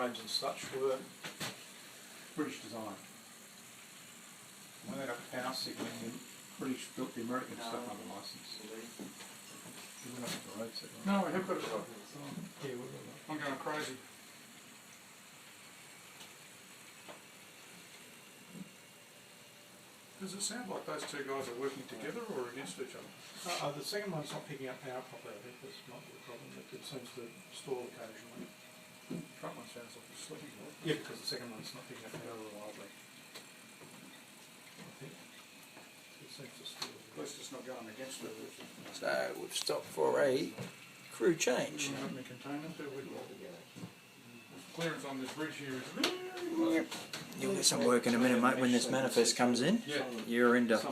frames and such were British design. When they got the power signalling, the British built the American stuff under licence. You went up the road signal. No, we have got it right. Yeah, I'm going crazy. Does it sound like those two guys are working together or against each other? The second one's not picking up power properly, I think that's not the problem. It seems to stall occasionally. The front one sounds like it's slipping. Yeah, because the second one's not picking up power reliably. I think it seems to stall. At least it's not going against it. So we've stopped for a crew change. Open the containment, do we? Clearance on this bridge here is really Yep. You'll get some work in a minute, mate. When this manifest comes in, yeah. you're into it.